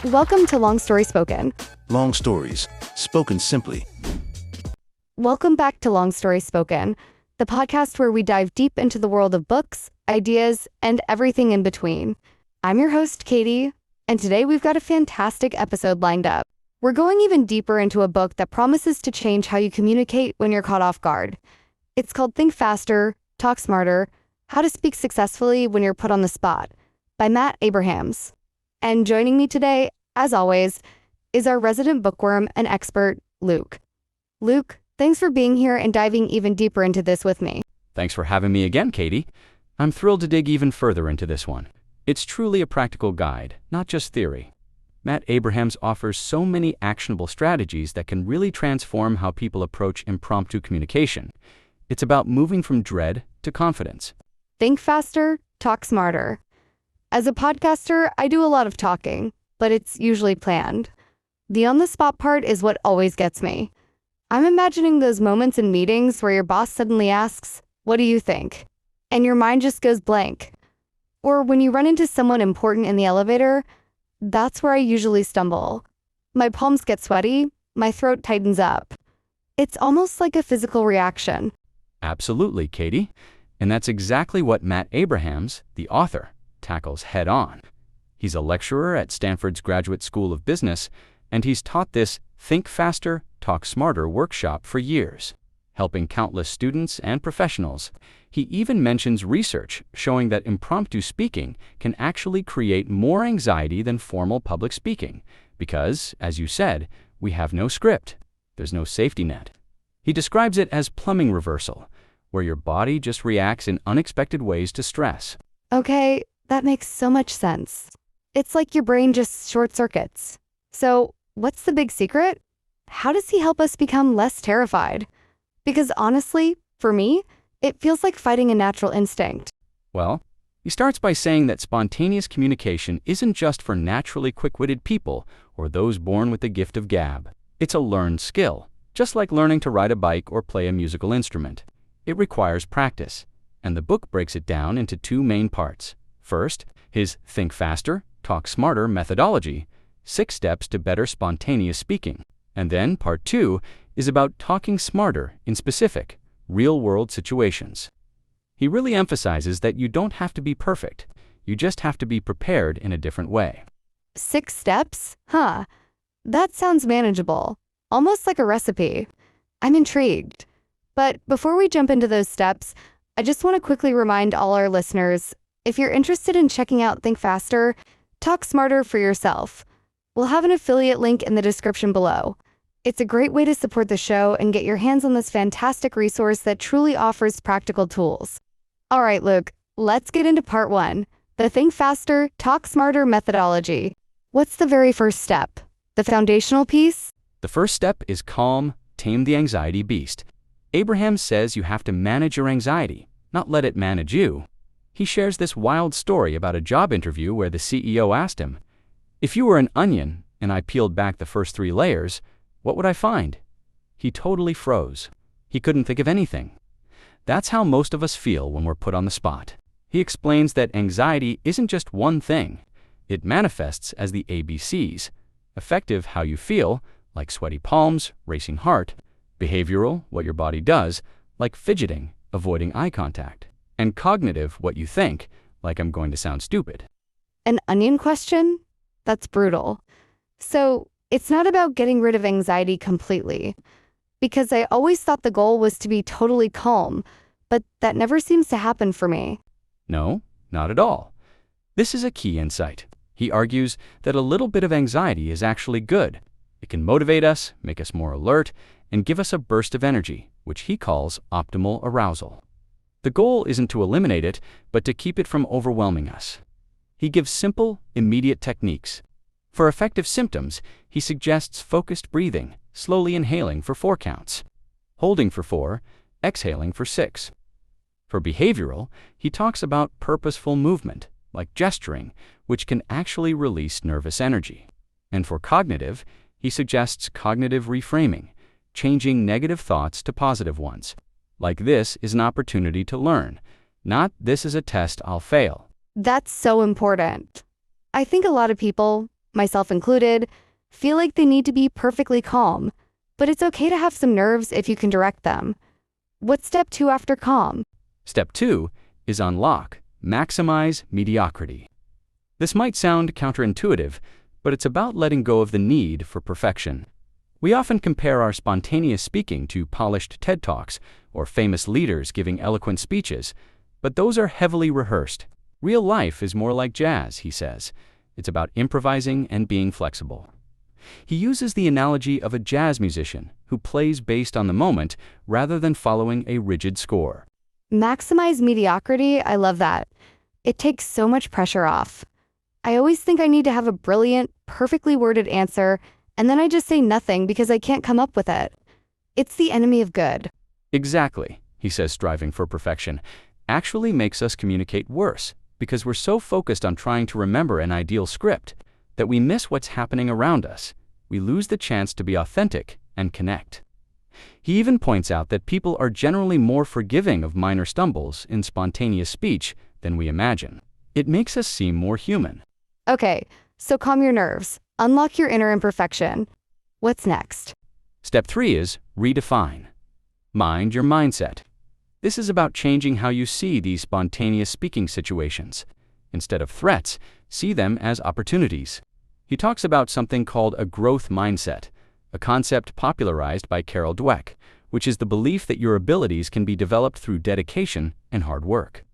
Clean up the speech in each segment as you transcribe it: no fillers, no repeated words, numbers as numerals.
Welcome to Long Story Spoken. Long stories, spoken simply. Welcome back to Long Story Spoken, the podcast where we dive deep into the world of books, ideas, and everything in between. I'm your host, Katie, and today we've got a fantastic episode lined up. We're going even deeper into a book that promises to change how you communicate when you're caught off guard. It's called Think Faster, Talk Smarter, How to Speak Successfully When You're Put on the Spot by Matt Abrahams. And joining me today, as always, is our resident bookworm and expert, Luke. Luke, thanks for being here and diving even deeper into this with me. Thanks for having me again, Katie. I'm thrilled to dig even further into this one. It's truly a practical guide, not just theory. Matt Abrahams offers so many actionable strategies that can really transform how people approach impromptu communication. It's about moving from dread to confidence. Think faster, talk smarter. As a podcaster, I do a lot of talking, but it's usually planned. The on-the-spot part is what always gets me. I'm imagining those moments in meetings where your boss suddenly asks, "What do you think?" And your mind just goes blank. Or when you run into someone important in the elevator, that's where I usually stumble. My palms get sweaty, my throat tightens up. It's almost like a physical reaction. Absolutely, Katie. And that's exactly what Matt Abrahams, the author, tackles head-on. He's a lecturer at Stanford's Graduate School of Business, and he's taught this Think Faster, Talk Smarter workshop for years, helping countless students and professionals. He even mentions research showing that impromptu speaking can actually create more anxiety than formal public speaking because, as you said, we have no script. There's no safety net. He describes it as plumbing reversal, where your body just reacts in unexpected ways to stress. Okay, that makes so much sense. It's like your brain just short circuits. So, what's the big secret? How does he help us become less terrified? Because honestly, for me, it feels like fighting a natural instinct. Well, he starts by saying that spontaneous communication isn't just for naturally quick-witted people or those born with the gift of gab. It's a learned skill, just like learning to ride a bike or play a musical instrument. It requires practice, and the book breaks it down into two main parts. First, his Think Faster, Talk Smarter methodology, 6 steps to better spontaneous speaking. And then part 2 is about talking smarter in specific, real-world situations. He really emphasizes that you don't have to be perfect. You just have to be prepared in a different way. 6 steps? Huh. That sounds manageable. Almost like a recipe. I'm intrigued. But before we jump into those steps, I just want to quickly remind all our listeners, if you're interested in checking out Think Faster, Talk Smarter for yourself, we'll have an affiliate link in the description below. It's a great way to support the show and get your hands on this fantastic resource that truly offers practical tools. All right, Luke, let's get into part 1, the Think Faster, Talk Smarter methodology. What's the very first step? The foundational piece? The first step is calm, tame the anxiety beast. Abraham says you have to manage your anxiety, not let it manage you. He shares this wild story about a job interview where the CEO asked him, "If you were an onion and I peeled back the first 3 layers, what would I find?" He totally froze. He couldn't think of anything. That's how most of us feel when we're put on the spot. He explains that anxiety isn't just one thing. It manifests as the ABCs. Affective, how you feel, like sweaty palms, racing heart. Behavioral, what your body does, like fidgeting, avoiding eye contact. And cognitive, what you think, like I'm going to sound stupid. An onion question? That's brutal. So, it's not about getting rid of anxiety completely. Because I always thought the goal was to be totally calm, but that never seems to happen for me. No, not at all. This is a key insight. He argues that a little bit of anxiety is actually good. It can motivate us, make us more alert, and give us a burst of energy, which he calls optimal arousal. The goal isn't to eliminate it, but to keep it from overwhelming us. He gives simple, immediate techniques. For effective symptoms, he suggests focused breathing, slowly inhaling for 4 counts, holding for 4, exhaling for 6. For behavioral, he talks about purposeful movement, like gesturing, which can actually release nervous energy. And for cognitive, he suggests cognitive reframing, changing negative thoughts to positive ones. Like this is an opportunity to learn, not this is a test I'll fail. That's so important. I think a lot of people, myself included, feel like they need to be perfectly calm, but it's okay to have some nerves if you can direct them. What's step 2 after calm? Step 2 is unlock, maximize mediocrity. This might sound counterintuitive, but it's about letting go of the need for perfection. We often compare our spontaneous speaking to polished TED Talks or famous leaders giving eloquent speeches, but those are heavily rehearsed. Real life is more like jazz, he says. It's about improvising and being flexible. He uses the analogy of a jazz musician who plays based on the moment rather than following a rigid score. Maximize mediocrity, I love that. It takes so much pressure off. I always think I need to have a brilliant, perfectly worded answer, and then I just say nothing because I can't come up with it. It's the enemy of good. Exactly, he says striving for perfection actually makes us communicate worse because we're so focused on trying to remember an ideal script that we miss what's happening around us. We lose the chance to be authentic and connect. He even points out that people are generally more forgiving of minor stumbles in spontaneous speech than we imagine. It makes us seem more human. Okay, so calm your nerves. Unlock your inner imperfection. What's next? Step 3 is redefine. Mind your mindset. This is about changing how you see these spontaneous speaking situations. Instead of threats, see them as opportunities. He talks about something called a growth mindset, a concept popularized by Carol Dweck, which is the belief that your abilities can be developed through dedication and hard work.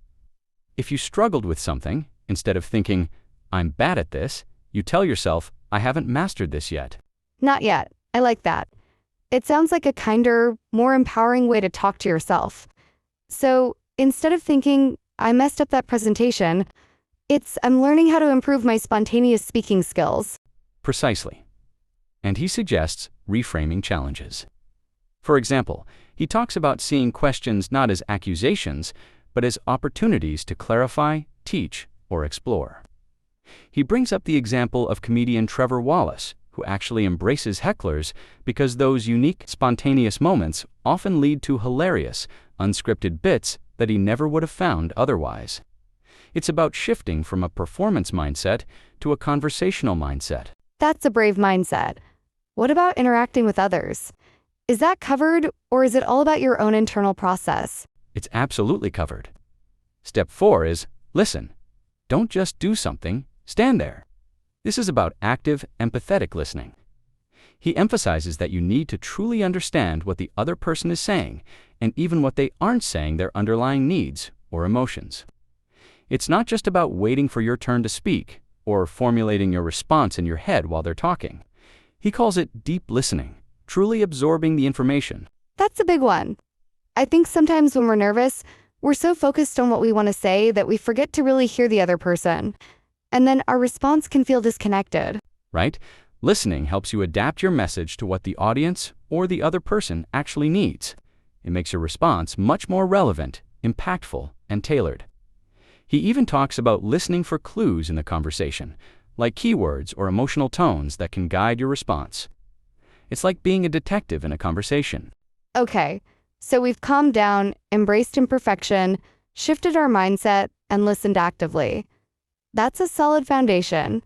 If you struggled with something, instead of thinking, "I'm bad at this," you tell yourself, "I haven't mastered this yet." Not yet. I like that. It sounds like a kinder, more empowering way to talk to yourself. So instead of thinking, "I messed up that presentation," it's, "I'm learning how to improve my spontaneous speaking skills." Precisely. And he suggests reframing challenges. For example, he talks about seeing questions not as accusations, but as opportunities to clarify, teach, or explore. He brings up the example of comedian Trevor Wallace, who actually embraces hecklers because those unique, spontaneous moments often lead to hilarious, unscripted bits that he never would have found otherwise. It's about shifting from a performance mindset to a conversational mindset. That's a brave mindset. What about interacting with others? Is that covered, or is it all about your own internal process? It's absolutely covered. Step 4 is listen. Don't just do something, stand there. This is about active, empathetic listening. He emphasizes that you need to truly understand what the other person is saying, and even what they aren't saying, their underlying needs or emotions. It's not just about waiting for your turn to speak, or formulating your response in your head while they're talking. He calls it deep listening, truly absorbing the information. That's a big one. I think sometimes when we're nervous, we're so focused on what we want to say that we forget to really hear the other person. And then our response can feel disconnected. Right? Listening helps you adapt your message to what the audience or the other person actually needs. It makes your response much more relevant, impactful, and tailored. He even talks about listening for clues in the conversation, like keywords or emotional tones that can guide your response. It's like being a detective in a conversation. Okay, so we've calmed down, embraced imperfection, shifted our mindset, and listened actively. That's a solid foundation.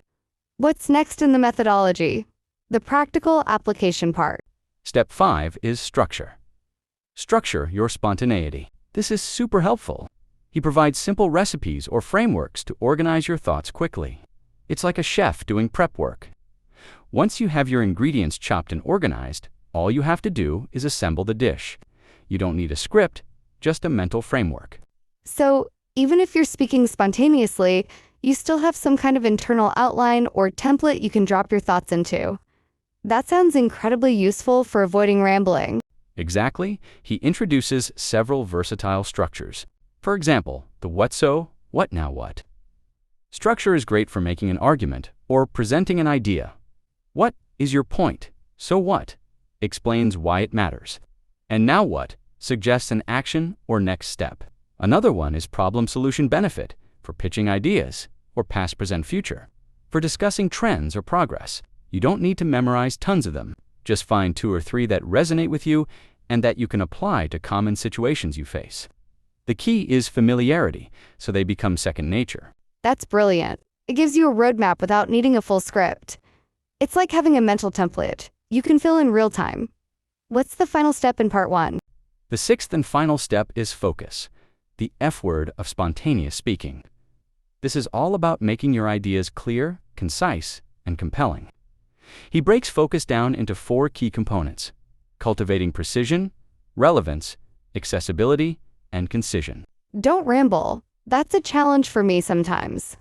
What's next in the methodology? The practical application part. Step 5 is structure. Structure your spontaneity. This is super helpful. He provides simple recipes or frameworks to organize your thoughts quickly. It's like a chef doing prep work. Once you have your ingredients chopped and organized, all you have to do is assemble the dish. You don't need a script, just a mental framework. So, even if you're speaking spontaneously, you still have some kind of internal outline or template you can drop your thoughts into. That sounds incredibly useful for avoiding rambling. Exactly. He introduces several versatile structures. For example, the what so, what now what. Structure is great for making an argument or presenting an idea. What is your point? So what? Explains why it matters. And now what? Suggests an action or next step. Another one is problem solution benefit for pitching ideas or past present future. For discussing trends or progress, you don't need to memorize tons of them. Just find 2 or 3 that resonate with you and that you can apply to common situations you face. The key is familiarity, so they become second nature. That's brilliant. It gives you a roadmap without needing a full script. It's like having a mental template you can fill in real time. What's the final step in part 1? The sixth and final step is focus, the F word of spontaneous speaking. This is all about making your ideas clear, concise, and compelling. He breaks focus down into 4 key components: cultivating precision, relevance, accessibility, and concision. Don't ramble. That's a challenge for me sometimes.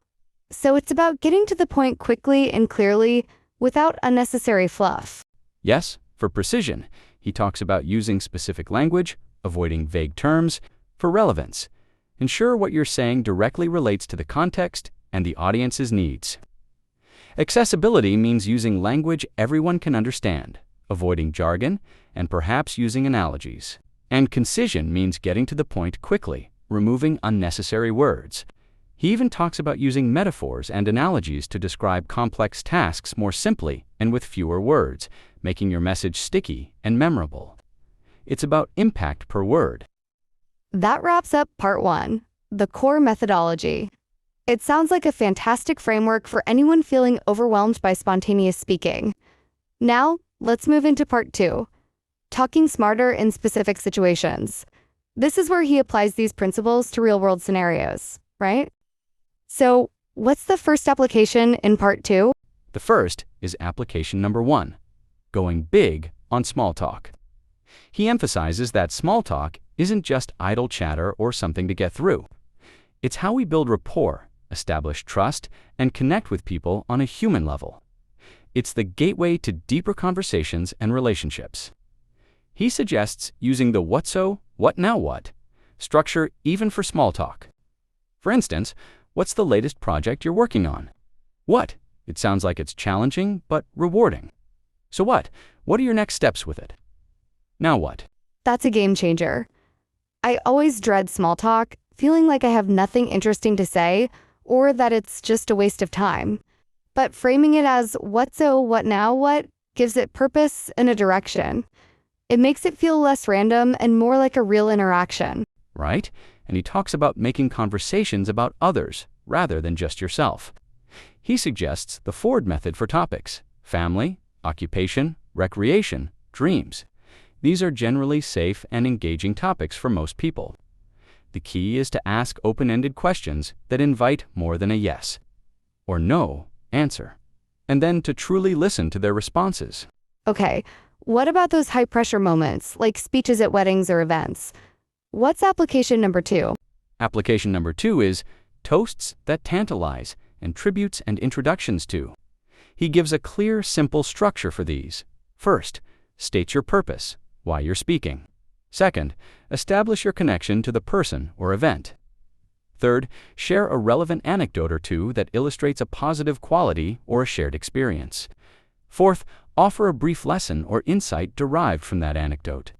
So it's about getting to the point quickly and clearly without unnecessary fluff. Yes, for precision, he talks about using specific language, avoiding vague terms. For relevance, ensure what you're saying directly relates to the context and the audience's needs. Accessibility means using language everyone can understand, avoiding jargon, and perhaps using analogies. And concision means getting to the point quickly, removing unnecessary words. He even talks about using metaphors and analogies to describe complex tasks more simply and with fewer words, making your message sticky and memorable. It's about impact per word. That wraps up part 1, the core methodology. It sounds like a fantastic framework for anyone feeling overwhelmed by spontaneous speaking. Now, let's move into part 2, talking smarter in specific situations. This is where he applies these principles to real-world scenarios, right? So, what's the first application in part 2? The first is application number 1, going big on small talk. He emphasizes that small talk isn't just idle chatter or something to get through. It's how we build rapport, establish trust, and connect with people on a human level. It's the gateway to deeper conversations and relationships. He suggests using the what so, what now what structure even for small talk. For instance, what's the latest project you're working on? What? It sounds like it's challenging but rewarding. So what? What are your next steps with it? Now what? That's a game changer. I always dread small talk, feeling like I have nothing interesting to say or that it's just a waste of time. But framing it as what so, what now what gives it purpose and a direction. It makes it feel less random and more like a real interaction. Right? And he talks about making conversations about others rather than just yourself. He suggests the Ford method for topics: family, occupation, recreation, dreams. These are generally safe and engaging topics for most people. The key is to ask open-ended questions that invite more than a yes or no answer, and then to truly listen to their responses. Okay, what about those high-pressure moments, like speeches at weddings or events? What's application number 2? Application number 2 is toasts that tantalize and tributes and introductions to. He gives a clear, simple structure for these. First, state your purpose, why you're speaking. Second, establish your connection to the person or event. Third, share a relevant anecdote or two that illustrates a positive quality or a shared experience. Fourth, offer a brief lesson or insight derived from that anecdote.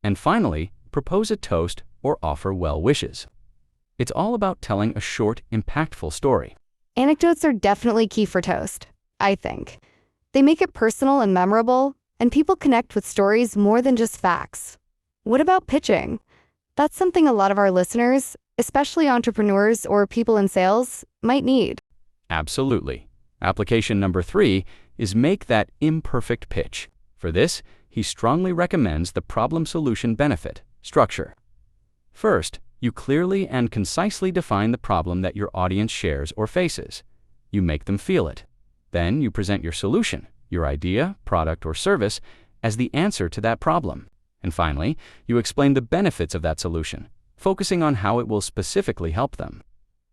And finally, propose a toast or offer well wishes. It's all about telling a short, impactful story. Anecdotes are definitely key for toast, I think. They make it personal and memorable, and people connect with stories more than just facts. What about pitching? That's something a lot of our listeners, especially entrepreneurs or people in sales, might need. Absolutely. Application number 3 is make that imperfect pitch. For this, he strongly recommends the problem-solution benefit structure. First, you clearly and concisely define the problem that your audience shares or faces. You make them feel it. Then you present your solution, your idea, product, or service, as the answer to that problem. And finally, you explain the benefits of that solution, focusing on how it will specifically help them.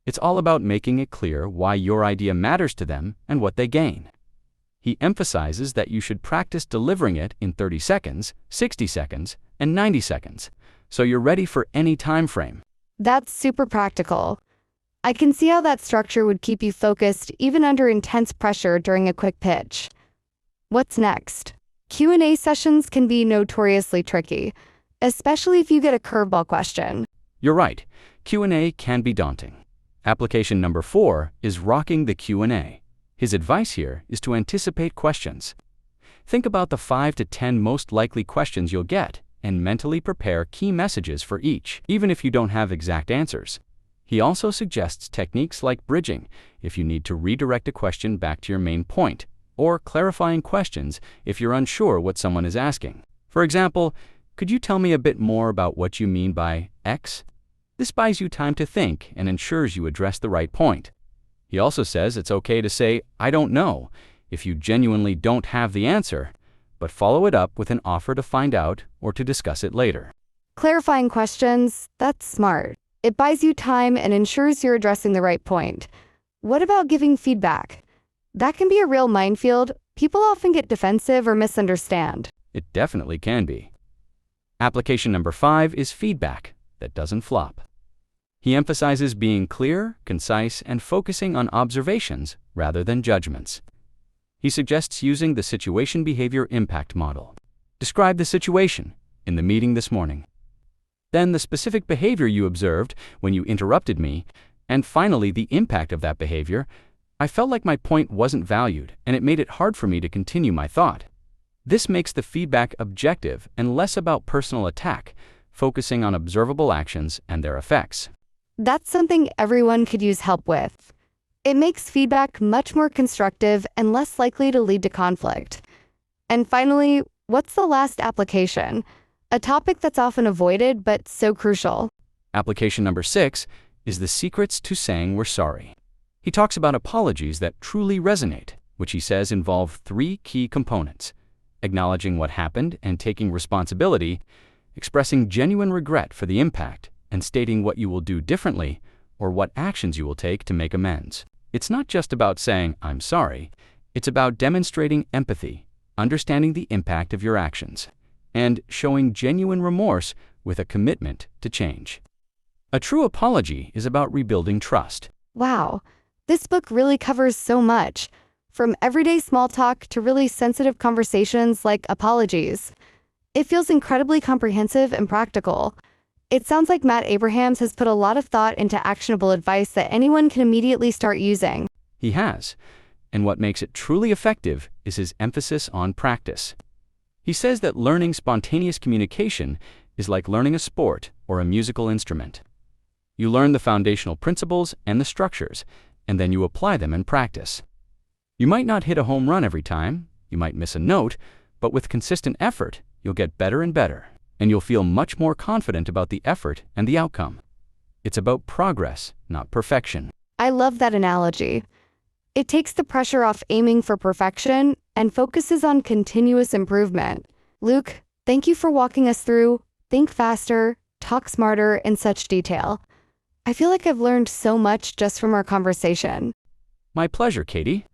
It's all about making it clear why your idea matters to them and what they gain. He emphasizes that you should practice delivering it in 30 seconds, 60 seconds, and 90 seconds, so you're ready for any time frame. That's super practical. I can see how that structure would keep you focused even under intense pressure during a quick pitch. What's next? Q&A sessions can be notoriously tricky, especially if you get a curveball question. You're right. Q&A can be daunting. Application number 4 is rocking the Q&A. His advice here is to anticipate questions. Think about the 5 to 10 most likely questions you'll get and mentally prepare key messages for each, even if you don't have exact answers. He also suggests techniques like bridging if you need to redirect a question back to your main point, or clarifying questions if you're unsure what someone is asking. For example, could you tell me a bit more about what you mean by X? This buys you time to think and ensures you address the right point. He also says it's okay to say, I don't know, if you genuinely don't have the answer, but follow it up with an offer to find out or to discuss it later. Clarifying questions, that's smart. It buys you time and ensures you're addressing the right point. What about giving feedback? That can be a real minefield. People often get defensive or misunderstand. It definitely can be. Application number 5 is feedback that doesn't flop. He emphasizes being clear, concise, and focusing on observations rather than judgments. He suggests using the situation behavior impact model. Describe the situation in the meeting this morning. Then the specific behavior you observed when you interrupted me, and finally the impact of that behavior. I felt like my point wasn't valued, and it made it hard for me to continue my thought. This makes the feedback objective and less about personal attack, focusing on observable actions and their effects. That's something everyone could use help with. It makes feedback much more constructive and less likely to lead to conflict. And finally, what's the last application? A topic that's often avoided but so crucial. Application number 6 is the secrets to saying we're sorry. He talks about apologies that truly resonate, which he says involve 3 key components: acknowledging what happened and taking responsibility, expressing genuine regret for the impact, and stating what you will do differently or what actions you will take to make amends. It's not just about saying, I'm sorry. It's about demonstrating empathy, understanding the impact of your actions, and showing genuine remorse with a commitment to change. A true apology is about rebuilding trust. Wow, this book really covers so much, from everyday small talk to really sensitive conversations like apologies. It feels incredibly comprehensive and practical. It sounds like Matt Abrahams has put a lot of thought into actionable advice that anyone can immediately start using. He has, and what makes it truly effective is his emphasis on practice. He says that learning spontaneous communication is like learning a sport or a musical instrument. You learn the foundational principles and the structures, and then you apply them in practice. You might not hit a home run every time, you might miss a note, but with consistent effort, you'll get better and better, and you'll feel much more confident about the effort and the outcome. It's about progress, not perfection. I love that analogy. It takes the pressure off aiming for perfection and focuses on continuous improvement. Luke, thank you for walking us through Think Faster, Talk Smarter in such detail. I feel like I've learned so much just from our conversation. My pleasure, Katie.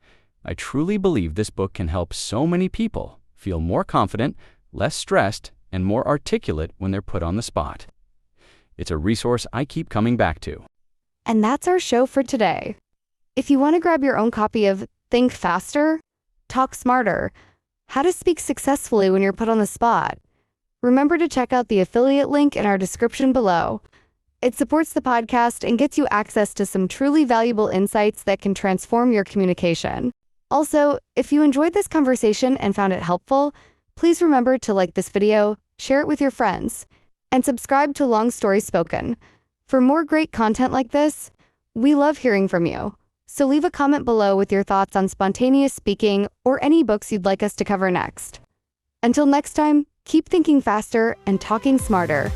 I truly believe this book can help so many people feel more confident, less stressed, and more articulate when they're put on the spot. It's a resource I keep coming back to. And that's our show for today. If you want to grab your own copy of Think Faster, Talk Smarter, How to Speak Successfully When You're Put on the Spot, remember to check out the affiliate link in our description below. It supports the podcast and gets you access to some truly valuable insights that can transform your communication. Also, if you enjoyed this conversation and found it helpful, please remember to like this video, share it with your friends, and subscribe to Long Story Spoken. For more great content like this, we love hearing from you. So leave a comment below with your thoughts on spontaneous speaking or any books you'd like us to cover next. Until next time, keep thinking faster and talking smarter.